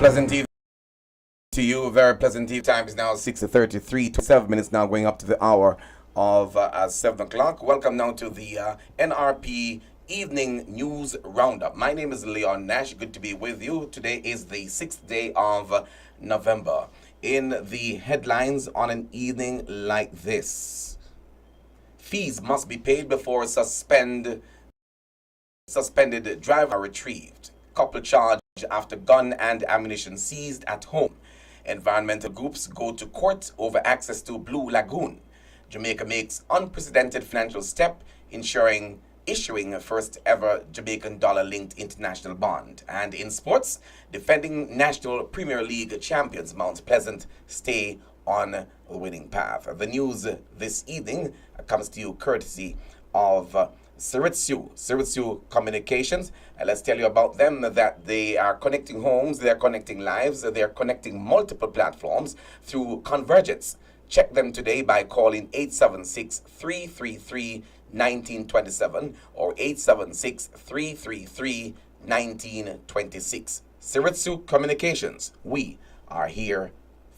pleasant evening to you. Very pleasant evening. Time is now 6:33, 27 minutes now, going up to the hour of 7 o'clock. Welcome now to the NRP Evening News Roundup. My name is Leon Nash. Good to be with you. Today is the 6th day of November. In the headlines on an evening like this, fees must be paid before suspended driver are retrieved. Couple charged after gun and ammunition seized at home. Environmental groups go to court over access to Blue Lagoon. Jamaica makes unprecedented financial step issuing a first ever Jamaican dollar-linked international bond. And in sports, defending National Premier League champions Mount Pleasant stay on the winning path. The news this evening comes to you courtesy of Siritsu Communications. And let's tell you about them, that they are connecting homes, they are connecting lives, they are connecting multiple platforms through convergence. Check them today by calling 876-333-1927 or 876-333-1926. Siritsu Communications, we are here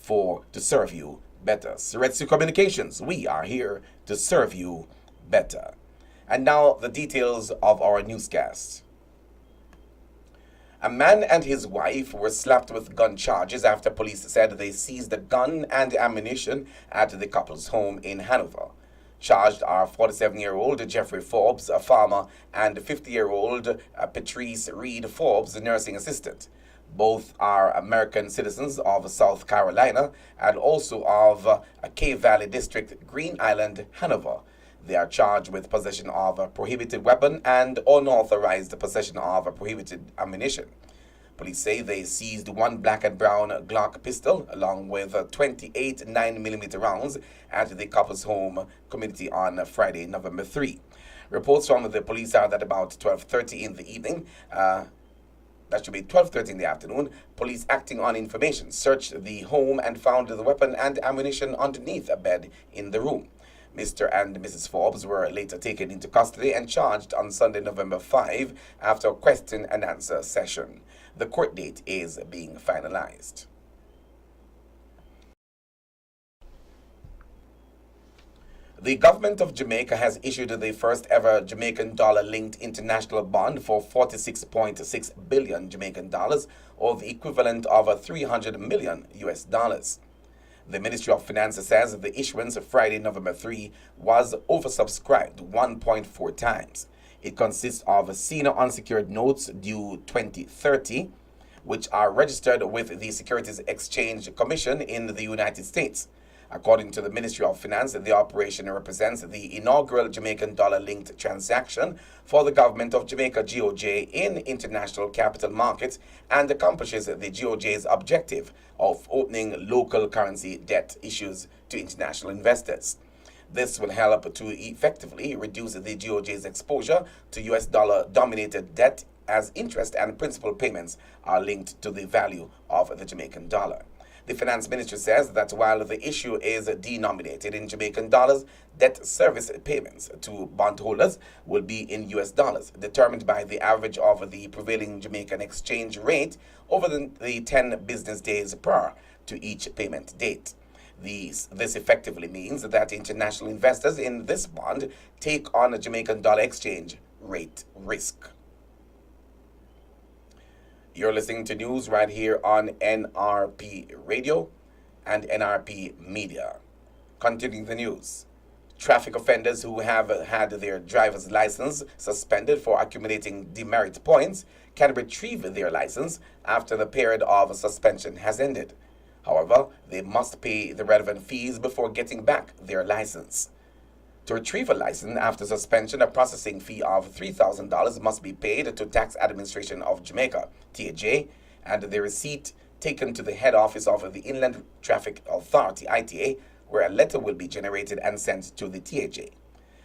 to serve you better. Siritsu Communications, we are here to serve you better. And now the details of our newscast. A man and his wife were slapped with gun charges after police said they seized the gun and ammunition at the couple's home in Hanover. Charged are 47-year-old Jeffrey Forbes, a farmer, and 50-year-old Patrice Reed Forbes, a nursing assistant. Both are American citizens of South Carolina and also of K Valley District, Green Island, Hanover. They are charged with possession of a prohibited weapon and unauthorized possession of a prohibited ammunition. Police say they seized one black and brown Glock pistol along with 28 9mm rounds at the couple's home community on Friday, November 3. Reports from the police are that about 12:30 in the evening, that should be 12:30 in the afternoon, police acting on information searched the home and found the weapon and ammunition underneath a bed in the room. Mr. and Mrs. Forbes were later taken into custody and charged on Sunday, November 5, after a question and answer session. The court date is being finalized. The government of Jamaica has issued the first ever Jamaican dollar-linked international bond for 46.6 billion Jamaican dollars, or the equivalent of 300 million US dollars. The Ministry of Finance says the issuance of Friday, November 3 was oversubscribed 1.4 times. It consists of senior unsecured notes due 2030, which are registered with the Securities Exchange Commission in the United States. According to the Ministry of Finance, the operation represents the inaugural Jamaican dollar-linked transaction for the government of Jamaica GOJ in international capital markets and accomplishes the GOJ's objective of opening local currency debt issues to international investors. This will help to effectively reduce the GOJ's exposure to US dollar-dominated debt, as interest and principal payments are linked to the value of the Jamaican dollar. The Finance Ministry says that while the issue is denominated in Jamaican dollars, debt service payments to bondholders will be in US dollars, determined by the average of the prevailing Jamaican exchange rate over the 10 business days prior to each payment date. This effectively means that international investors in this bond take on a Jamaican dollar exchange rate risk. You're listening to news right here on NRP Radio and NRP Media. Continuing the news. Traffic offenders who have had their driver's license suspended for accumulating demerit points can retrieve their license after the period of suspension has ended. However, they must pay the relevant fees before getting back their license. To retrieve a license after suspension, a processing fee of $3,000 must be paid to Tax Administration of Jamaica, TAJ, and the receipt taken to the head office of the Inland Traffic Authority, ITA, where a letter will be generated and sent to the TAJ.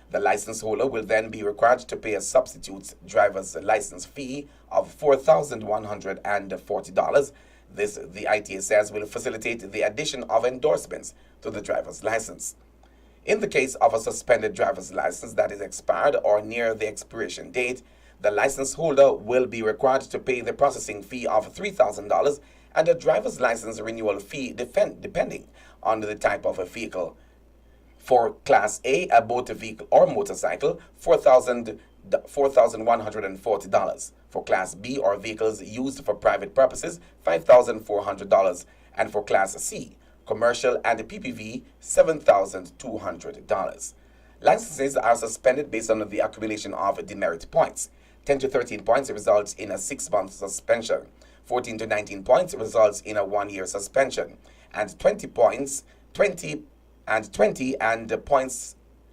The license holder will then be required to pay a substitute driver's license fee of $4,140. This, the ITA says, will facilitate the addition of endorsements to the driver's license. In the case of a suspended driver's license that is expired or near the expiration date, the license holder will be required to pay the processing fee of $3,000 and a driver's license renewal fee depending on the type of a vehicle. For Class A motor vehicle or motorcycle, $4,140. For Class B or vehicles used for private purposes, $5,400. And for Class C, commercial and PPV, $7,200. Licenses are suspended based on the accumulation of demerit points. 10 to 13 points results in a 6-month suspension. 14 to 19 points results in a 1-year suspension. And 20 points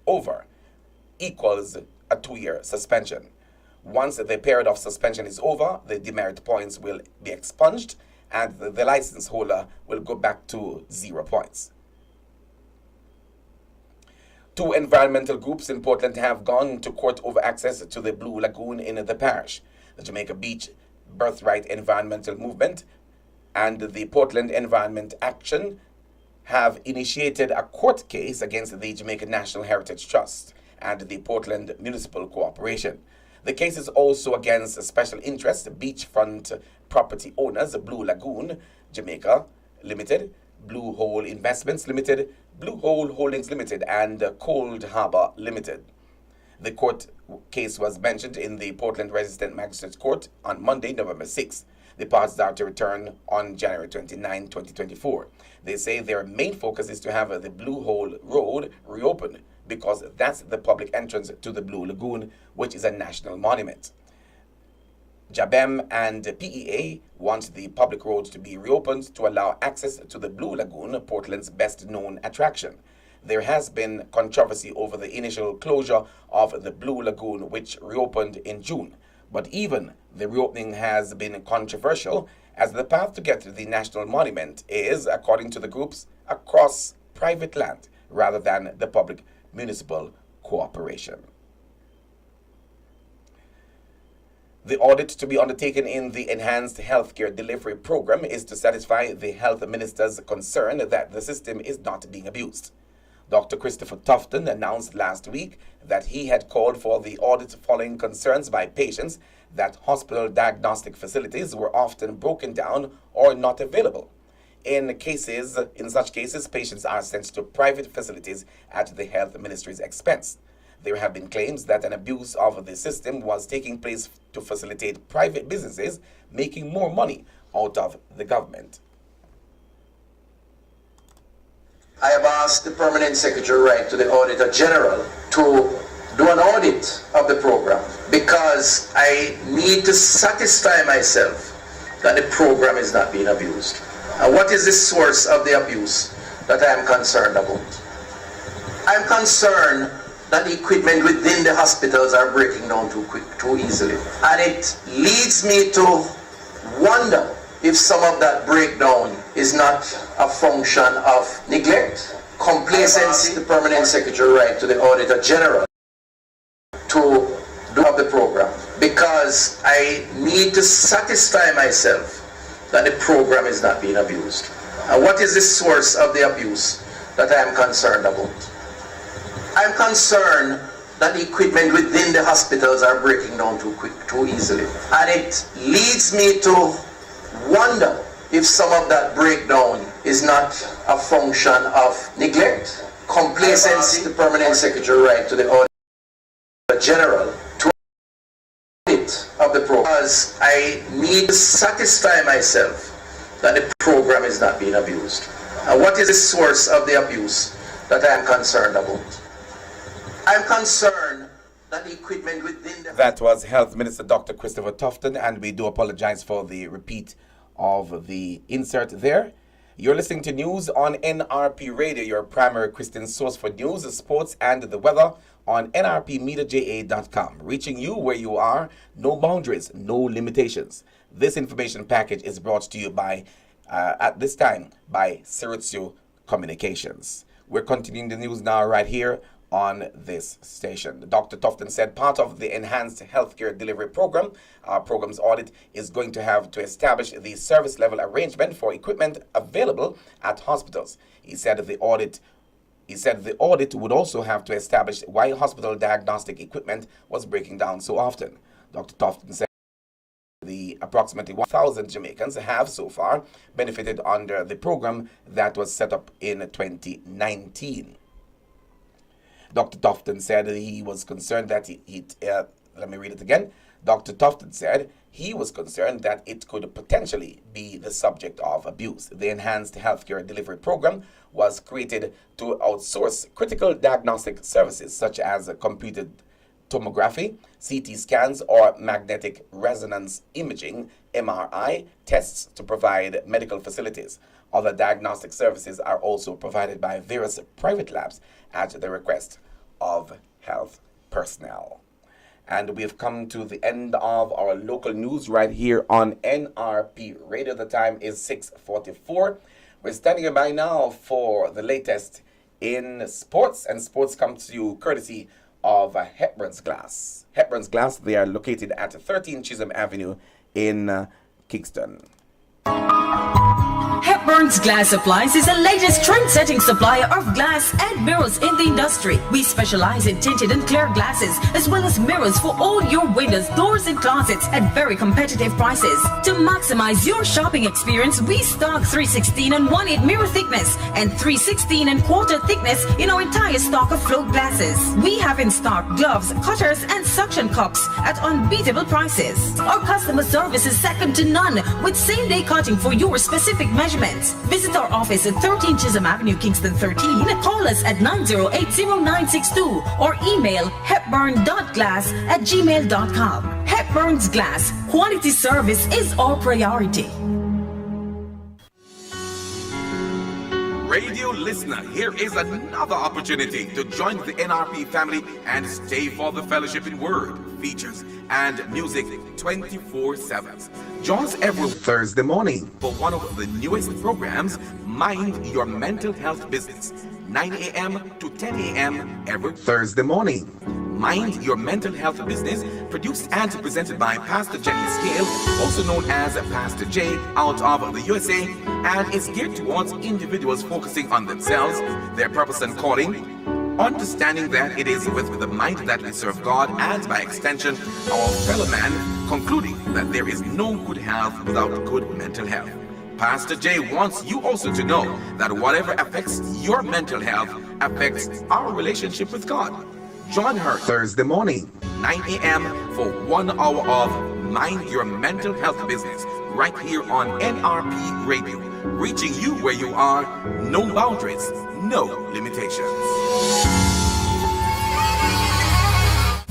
over equals a 2-year suspension. Once the period of suspension is over, the demerit points will be expunged and the license holder will go back to 0 points. 2 environmental groups in Portland have gone to court over access to the Blue Lagoon in the parish. The Jamaica Beach Birthright Environmental Movement and the Portland Environment Action have initiated a court case against the Jamaica National Heritage Trust and the Portland Municipal Corporation. The case is also against special interest beachfront property owners Blue Lagoon, Jamaica Limited, Blue Hole Investments Limited, Blue Hole Holdings Limited, and Cold Harbor Limited. The court case was mentioned in the Portland Resident Magistrates Court on Monday, November 6th. The parties are to return on January 29, 2024. They say their main focus is to have the Blue Hole Road reopened because that's the public entrance to the Blue Lagoon, which is a national monument. JABEM and PEA want the public roads to be reopened to allow access to the Blue Lagoon, Portland's best-known attraction. There has been controversy over the initial closure of the Blue Lagoon, which reopened in June. But even the reopening has been controversial, as the path to get to the national monument is, according to the groups, across private land rather than the public municipal cooperation. The audit to be undertaken in the Enhanced Healthcare Delivery Program is to satisfy the health minister's concern that the system is not being abused. Dr. Christopher Tufton announced last week that he had called for the audit following concerns by patients that hospital diagnostic facilities were often broken down or not available. In such cases, patients are sent to private facilities at the health ministry's expense. There have been claims that an abuse of the system was taking place to facilitate private businesses making more money out of the government. I have asked the Permanent Secretary Wright to the Auditor General to do an audit of the program because I need to satisfy myself that the program is not being abused. And what is the source of the abuse that I am concerned about? I am concerned that the equipment within the hospitals are breaking down too easily. And it leads me to wonder if some of that breakdown is not a function of neglect, complacency. The Permanent Secretary Wright to the Auditor General to do up the program because I need to satisfy myself that the program is not being abused. And what is the source of the abuse that I am concerned about? I am concerned that the equipment within the hospitals are breaking down too easily. And it leads me to wonder if some of that breakdown is not a function of neglect, complacency. The Permanent Secretary Wright to the Auditor General to audit of the program because I need to satisfy myself that the program is not being abused. And what is the source of the abuse that I am concerned about? I am concerned that the equipment within the... That was Health Minister Dr. Christopher Tufton, and we do apologize for the repeat of the insert there. You're listening to news on NRP Radio, your primary Christian source for news, sports, and the weather on nrpmediaja.com. Reaching you where you are, no boundaries, no limitations. This information package is brought to you by, at this time, by Sirutsu Communications. We're continuing the news now right here on this station. Dr. Tufton said part of the Enhanced Healthcare Delivery Program, our program's audit, is going to have to establish the service level arrangement for equipment available at hospitals. He said the audit would also have to establish why hospital diagnostic equipment was breaking down so often. Dr. Tufton said The approximately 1,000 Jamaicans have so far benefited under the program that was set up in 2019. Dr. Tufton said he was concerned that let me read it again. Dr. Tufton said he was concerned that it could potentially be the subject of abuse. The enhanced healthcare delivery program was created to outsource critical diagnostic services such as computed tomography, CT scans, or magnetic resonance imaging, MRI, tests to provide medical facilities. Other diagnostic services are also provided by various private labs at the request of health personnel. And we've come to the end of our local news right here on NRP Radio. The time is 6:44. We're standing by now for the latest in sports, and sports comes to you courtesy of Hepburn's Glass. Hepburn's Glass, they are located at 13 Chisholm Avenue in Kingston. Hepburn's Glass Supplies is the latest trend-setting supplier of glass and mirrors in the industry. We specialize in tinted and clear glasses, as well as mirrors for all your windows, doors, and closets at very competitive prices. To maximize your shopping experience, we stock 316 and 1/8 mirror thickness and 316 and quarter thickness in our entire stock of float glasses. We have in stock gloves, cutters, and suction cups at unbeatable prices. Our customer service is second to none, with same-day cutting for your specific measurements. Visit our office at 13 Chisholm Avenue, Kingston 13. Call us at 908-0962 or email hepburn.glass@gmail.com. Hepburn's Glass. Quality service is our priority. Radio listener, here is another opportunity to join the NRP family and stay for the fellowship in word, features, and music 24/7. Join us every Thursday morning for one of the newest programs, Mind Your Mental Health Business, 9 a.m. to 10 a.m. every Thursday morning. Mind Your Mental Health Business, produced and presented by Pastor Jackie Scale, also known as Pastor J, out of the USA, and is geared towards individuals focusing on themselves, their purpose and calling, understanding that it is with the mind that we serve God and by extension our fellow man, concluding that there is no good health without good mental health. Pastor J wants you also to know that whatever affects your mental health affects our relationship with God. Join her Thursday morning, 9 a.m. for 1 hour of Mind Your Mental Health Business right here on NRP Radio, reaching you where you are, no boundaries, no limitations.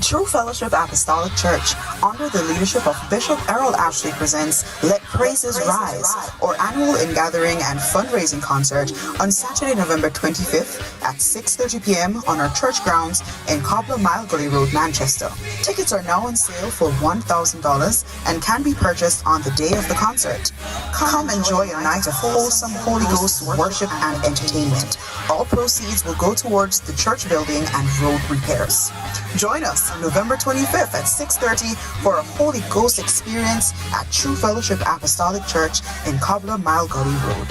True Fellowship Apostolic Church, under the leadership of Bishop Errol Ashley, presents Let Praises Rise, our annual in-gathering and fundraising concert on Saturday, November 25th at 6:30 p.m. on our church grounds in Cobbler Mile Gully Road, Manchester. Tickets are now on sale for $1,000 and can be purchased on the day of the concert. Come enjoy a night of wholesome Holy Ghost worship and entertainment. All proceeds will go towards the church building and road repairs. Join us November 25th at 6:30 for a Holy Ghost experience at True Fellowship Apostolic Church in Cobbler Mile Gully Road.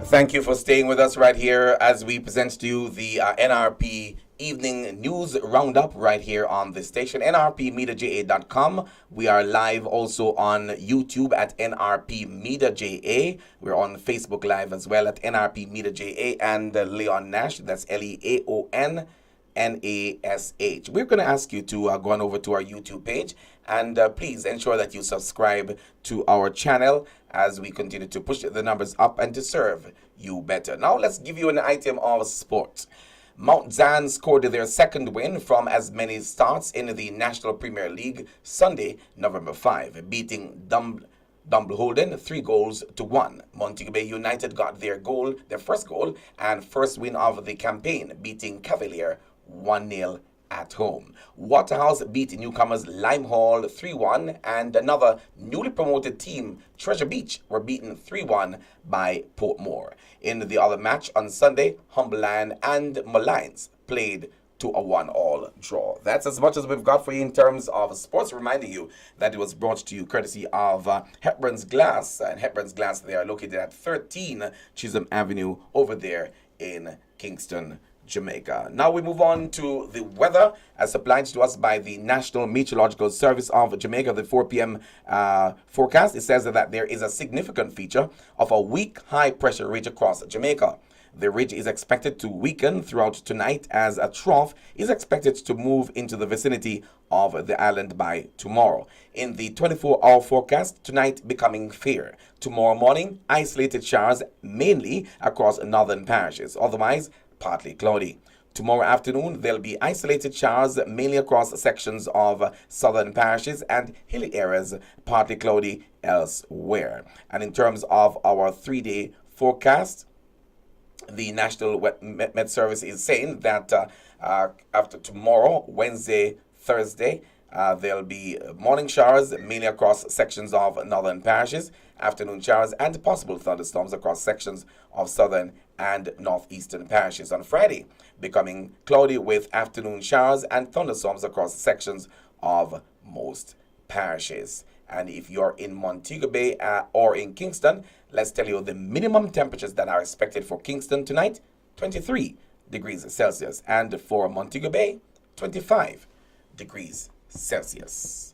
Thank you for staying with us right here as we present to you the NRP Evening News Roundup right here on the station, nrpmediaja.com. We are live also on YouTube at NRP Media JA. We're on Facebook Live as well at NRP Media JA, and Leon Nash, that's LeonNash. We're going to ask you to go on over to our YouTube page and please ensure that you subscribe to our channel as we continue to push the numbers up and to serve you better. Now let's give you an item of sport. Mount Zion scored their second win from as many starts in the National Premier League Sunday, November 5, beating Dumbleholden 3-1. Montego Bay United got their first goal and first win of the campaign, beating Cavalier 1-0 at home. Waterhouse beat newcomers Limehall 3-1, and another newly promoted team, Treasure Beach, were beaten 3-1 by Portmore. In the other match on Sunday, Humberland and Malines played to a 1-all draw. That's as much as we've got for you in terms of sports. Reminding you that it was brought to you courtesy of Hepburn's Glass. And Hepburn's Glass, they are located at 13 Chisholm Avenue over there in Kingston, Jamaica. Now we move on to the weather as supplied to us by the National Meteorological Service of Jamaica. The 4 p.m. Forecast, it says that there is a significant feature of a weak high pressure ridge across Jamaica. The ridge is expected to weaken throughout tonight as a trough is expected to move into the vicinity of the island by tomorrow. In the 24-hour forecast, tonight becoming fair. Tomorrow morning, isolated showers mainly across northern parishes. Otherwise, partly cloudy. Tomorrow afternoon, there'll be isolated showers mainly across sections of southern parishes and hilly areas, partly cloudy elsewhere. And in terms of our 3-day forecast, the National Met Service is saying that after tomorrow, Wednesday, Thursday, there'll be morning showers mainly across sections of northern parishes, afternoon showers and possible thunderstorms across sections of southern and northeastern parishes. On Friday, becoming cloudy with afternoon showers and thunderstorms across sections of most parishes. And if you're in Montego Bay or in Kingston, let's tell you the minimum temperatures that are expected for Kingston tonight, 23 degrees Celsius. And for Montego Bay, 25 degrees Celsius.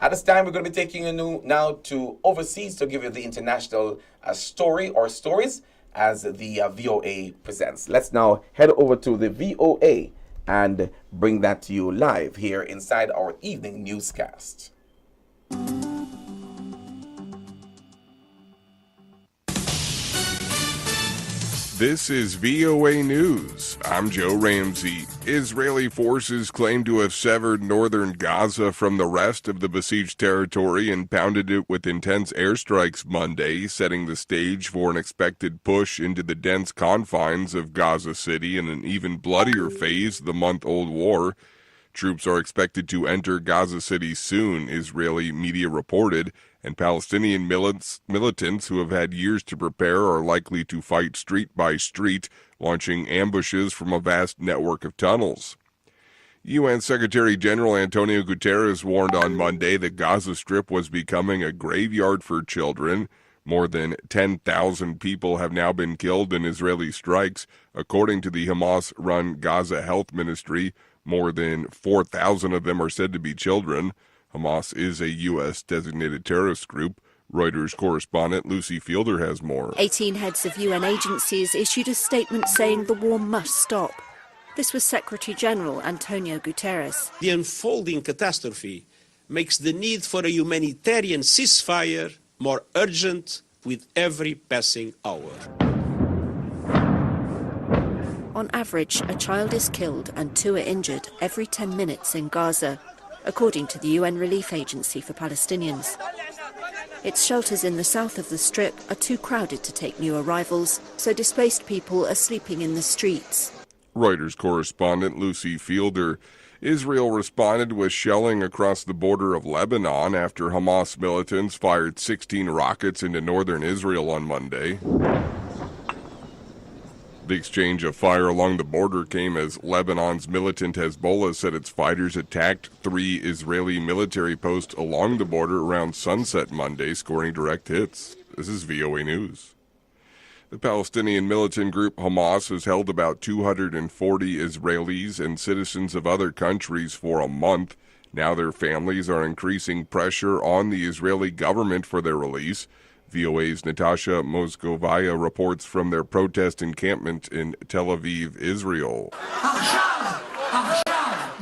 At this time, we're going to be taking you now to overseas to give you the international story or stories as the VOA presents. Let's now head over to the VOA and bring that to you live here inside our evening newscast. This is VOA News. I'm Joe Ramsey. Israeli forces claim to have severed northern Gaza from the rest of the besieged territory and pounded it with intense airstrikes Monday, setting the stage for an expected push into the dense confines of Gaza City in an even bloodier phase of the month-old war. Troops are expected to enter Gaza City soon, Israeli media reported, and Palestinian militants who have had years to prepare are likely to fight street by street, launching ambushes from a vast network of tunnels. UN Secretary General Antonio Guterres warned on Monday that Gaza Strip was becoming a graveyard for children. More than 10,000 people have now been killed in Israeli strikes, according to the Hamas-run Gaza Health Ministry. More than 4,000 of them are said to be children. Hamas is a U.S. designated terrorist group. Reuters correspondent Lucy Fielder has more. 18 heads of UN agencies issued a statement saying the war must stop. This was Secretary General Antonio Guterres. The unfolding catastrophe makes the need for a humanitarian ceasefire more urgent with every passing hour. On average, a child is killed and 2 are injured every 10 minutes in Gaza, according to the UN Relief Agency for Palestinians. Its shelters in the south of the Strip are too crowded to take new arrivals, so displaced people are sleeping in the streets. Reuters correspondent Lucy Fielder. Israel responded with shelling across the border of Lebanon after Hamas militants fired 16 rockets into northern Israel on Monday. The exchange of fire along the border came as Lebanon's militant Hezbollah said its fighters attacked 3 Israeli military posts along the border around sunset Monday, scoring direct hits. This is VOA News. The Palestinian militant group Hamas has held about 240 Israelis and citizens of other countries for a month. Now their families are increasing pressure on the Israeli government for their release. VOA's Natasha Moskovaya reports from their protest encampment in Tel Aviv, Israel. A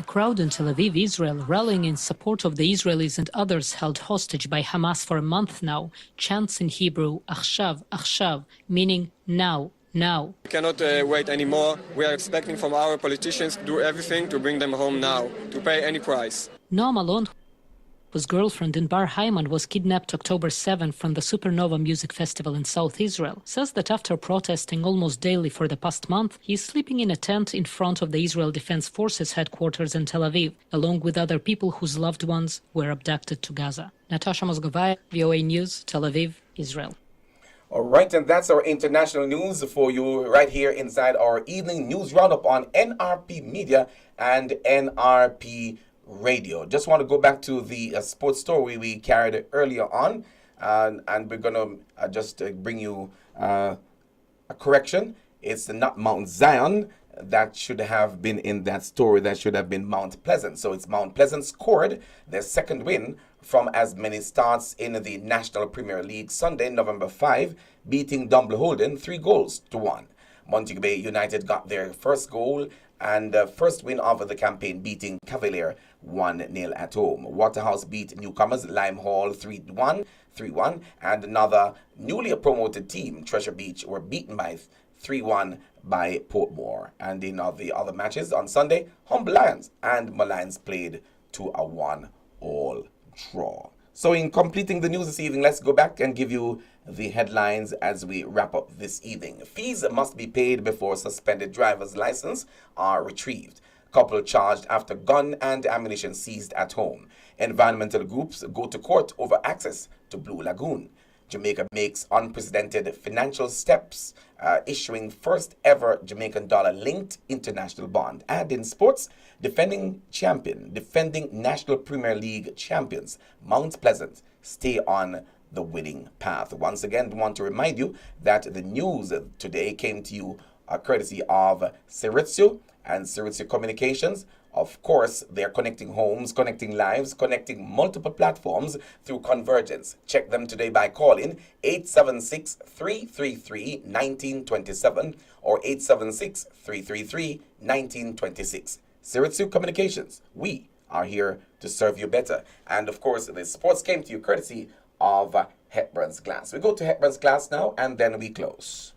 crowd in Tel Aviv, Israel, rallying in support of the Israelis and others held hostage by Hamas for a month now, chants in Hebrew, Achshav, Achshav, meaning now, now. We cannot wait anymore. We are expecting from our politicians to do everything to bring them home now, to pay any price. Noam Alon, whose girlfriend Inbar Hayman was kidnapped October 7 from the Supernova Music Festival in South Israel, says that after protesting almost daily for the past month, he is sleeping in a tent in front of the Israel Defense Forces headquarters in Tel Aviv, along with other people whose loved ones were abducted to Gaza. Natasha Moskovaya, VOA News, Tel Aviv, Israel. All right, and that's our international news for you right here inside our evening news roundup on NRP Media and NRP Radio. Just want to go back to the sports story we carried earlier on, and we're going to just bring you a correction. It's not Mount Zion that should have been in that story. That should have been Mount Pleasant. So it's Mount Pleasant scored their second win from as many starts in the National Premier League Sunday, November 5, beating Dumble Holden 3-1. Montego Bay United got their first goal and first win of the campaign, beating Cavalier 1-0 at home. Waterhouse beat newcomers Lime Hall 3-1, and another newly promoted team, Treasure Beach, were beaten by 3-1 by Portmore. And in the other matches on Sunday, Humble Lions and Malines played to a 1-all draw. So in completing the news this evening, let's go back and give you the headlines as we wrap up this evening. Fees must be paid before suspended driver's license are retrieved. Couple charged after gun and ammunition seized at home. Environmental groups go to court over access to Blue Lagoon. Jamaica makes unprecedented financial steps, issuing first ever Jamaican dollar linked international bond. And in sports, defending National Premier League champions, Mount Pleasant, stay on the winning path. Once again, we want to remind you that the news today came to you courtesy of Ceritio and Ceritio Communications. Of course, they're connecting homes, connecting lives, connecting multiple platforms through convergence. Check them today by calling 876-333-1927 or 876-333-1926. Ceritsu Communications, we are here to serve you better. And of course, the sports came to you courtesy of Hepburn's Glass. We go to Hepburn's Glass now, and then we close.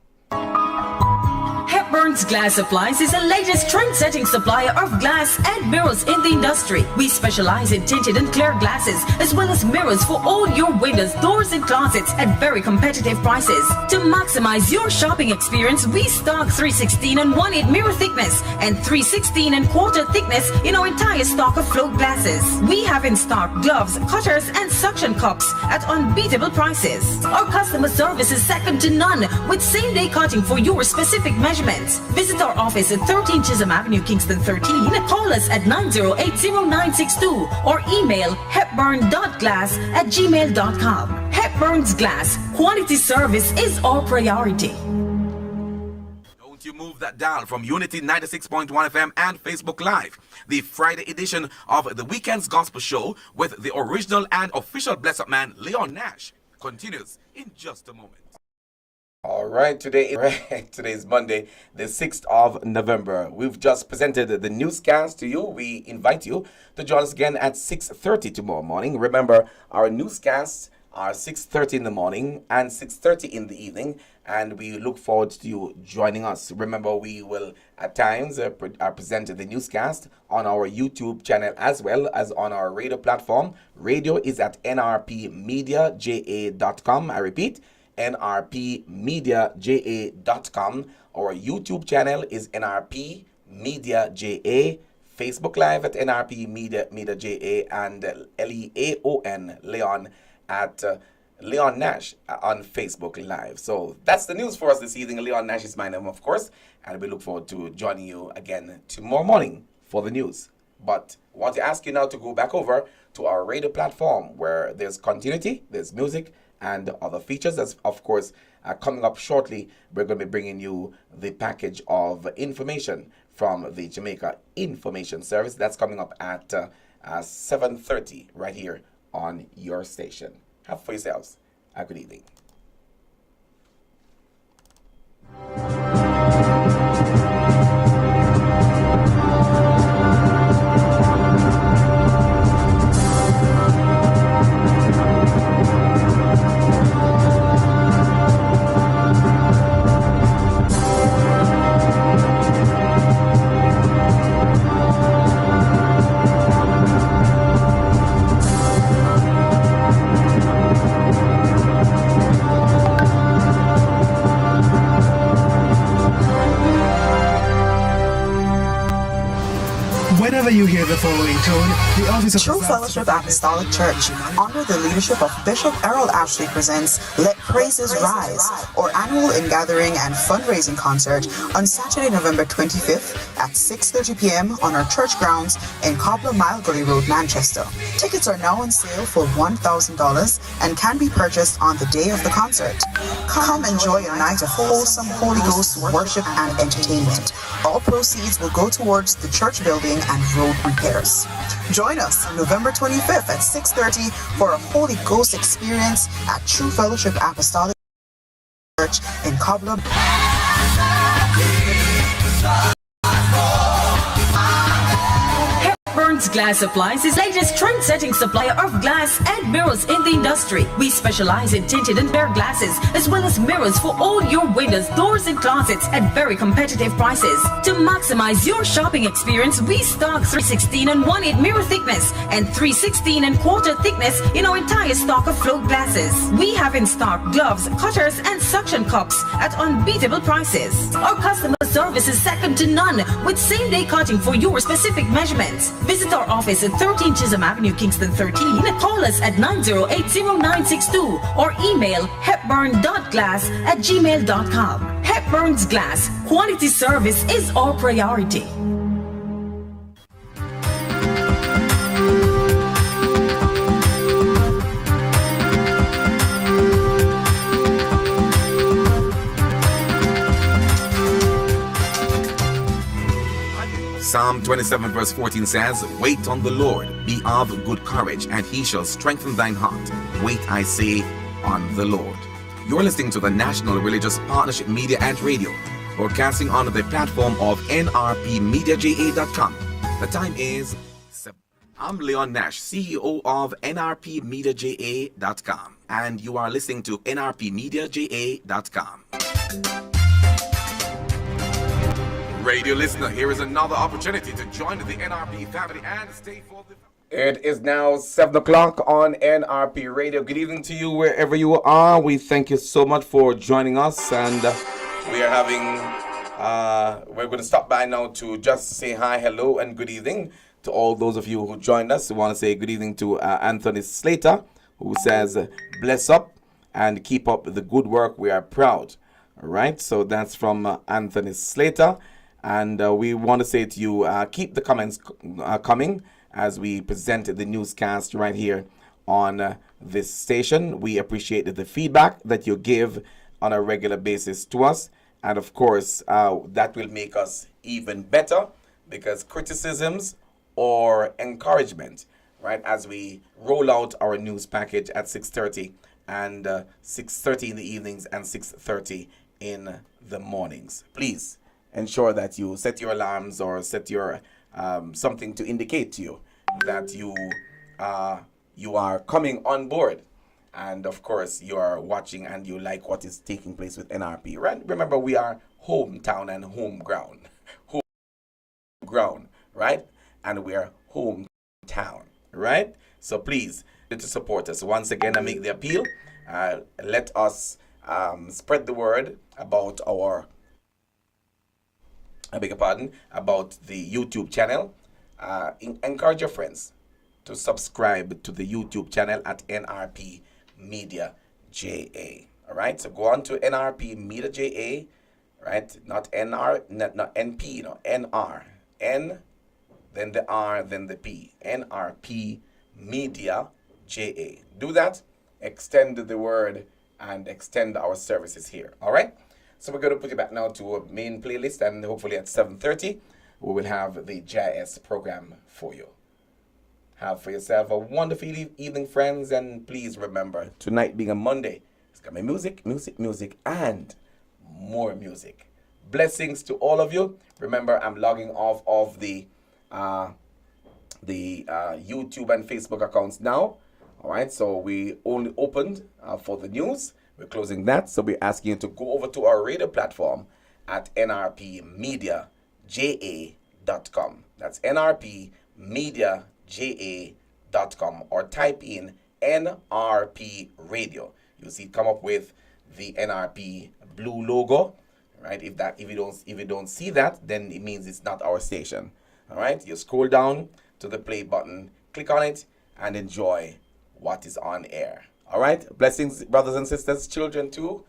Hepburn's Glass Supplies is the latest trend-setting supplier of glass and mirrors in the industry. We specialize in tinted and clear glasses, as well as mirrors for all your windows, doors, and closets at very competitive prices. To maximize your shopping experience, we stock 316 and 1/8 mirror thickness and 316 and quarter thickness in our entire stock of float glasses. We have in stock gloves, cutters, and suction cups at unbeatable prices. Our customer service is second to none, with same-day cutting for your specific measurements. Visit our office at 13 Chisholm Avenue, Kingston 13. Call us at 908-0962 or email hepburn.glass@gmail.com. Hepburn's Glass. Quality service is our priority. Don't you move that dial from Unity 96.1 FM and Facebook Live. The Friday edition of the Weekend's Gospel Show with the original and official Blessed Man, Leon Nash, continues in just a moment. All right, today is Monday, the 6th of November. We've just presented the newscast to you. We invite you to join us again at 6:30 tomorrow morning. Remember, our newscasts are 6:30 in the morning and 6:30 in the evening, and we look forward to you joining us. Remember, we will at times present the newscast on our YouTube channel as well as on our radio platform. Radio is at nrpmediaja.com. I repeat, nrpmediaja.com. Our YouTube channel is NRP Media JA. Facebook Live at NRP Media JA, and Leon at Leon Nash on Facebook Live. So that's the news for us this evening. Leon Nash is my name, of course, and we look forward to joining you again tomorrow morning for the news. But I want to ask you now to go back over to our radio platform where there's continuity, there's music, and other features. As of course, coming up shortly, we're going to be bringing you the package of information from the Jamaica Information Service. That's coming up at 7:30 right here on your station. Have for yourselves a good evening. the following tune, the Office of True Fellowship Apostolic Church, under the leadership of Bishop Errol Ashley, presents Let Praises Rise, our annual in-gathering and fundraising concert on Saturday, November 25th at 6:30 p.m. on our church grounds in Cobbler Mile Gully Road, Manchester. Tickets are now on sale for $1,000 and can be purchased on the day of the concert. Come enjoy a night of wholesome Holy Ghost worship and entertainment. All proceeds will go towards the church building and road repairs. Join us on November 25th at 6:30 for a Holy Ghost experience at True Fellowship Apostolic Church in Cobbler. Burns Glass Supplies is the latest trend-setting supplier of glass and mirrors in the industry. We specialize in tinted and clear glasses as well as mirrors for all your windows, doors, and closets at very competitive prices. To maximize your shopping experience, we stock 316 and 1/8 mirror thickness and 316 and quarter thickness in our entire stock of float glasses. We have in stock gloves, cutters, and suction cups at unbeatable prices. Our customer service is second to none with same-day cutting for your specific measurements. Visit our office at 13 Chisholm Avenue, Kingston 13. Call us at 9080962 or email hepburn.glass@gmail.com. Hepburn's Glass. Quality service is our priority. Psalm 27 verse 14 says, Wait on the Lord, be of good courage, and he shall strengthen thine heart. Wait, I say, on the Lord. You're listening to the National Religious Partnership Media and Radio, broadcasting on the platform of nrpmediaja.com. The time is... I'm Leon Nash, CEO of nrpmediaja.com, and you are listening to nrpmediaja.com. Radio listener, here is another opportunity to join the NRP family and stay for the... It is now 7 o'clock on NRP Radio. Good evening to you wherever you are. We thank you so much for joining us, and we are having... we're going to stop by now to just say hi, hello, and good evening to all those of you who joined us. We want to say good evening to Anthony Slater, who says, bless up and keep up the good work. We are proud. All right, so that's from Anthony Slater. And we want to say to you, keep the comments coming as we present the newscast right here on this station. We appreciate the feedback that you give on a regular basis to us. And of course, that will make us even better, because criticisms or encouragement, right, as we roll out our news package at 6:30 and 6:30 in the evenings and 6:30 in the mornings. Please ensure that you set your alarms or set your something to indicate to you that you are coming on board, and of course you are watching and you like what is taking place with NRP. Right? Remember, we are hometown and home ground, right? And we are hometown, right? So please, to support us once again, I make the appeal. Let us spread the word about our. About the YouTube channel. Encourage your friends to subscribe to the YouTube channel at NRP Media JA. All right, so go on to NRP Media JA, right? Not NR, not NP, no, NR. N, then the R, then the P. NRP Media JA. Do that, extend the word, and extend our services here. All right? So we're going to put you back now to a main playlist, and hopefully at 7:30 we will have the JS program for you. Have for yourself a wonderful evening, friends, and please remember, tonight being a Monday, it's going to be music, and more music. Blessings to all of you. Remember, I'm logging off of the YouTube and Facebook accounts now. All right, so we only opened for the news. We're closing that, so we're asking you to go over to our radio platform at nrpmediaja.com. That's nrpmediaja.com, or type in NRP Radio. You'll see it come up with the NRP blue logo, right? If you don't see that, then it means it's not our station. All right, you scroll down to the play button, click on it, and enjoy what is on air. All right? Blessings, brothers and sisters, children too.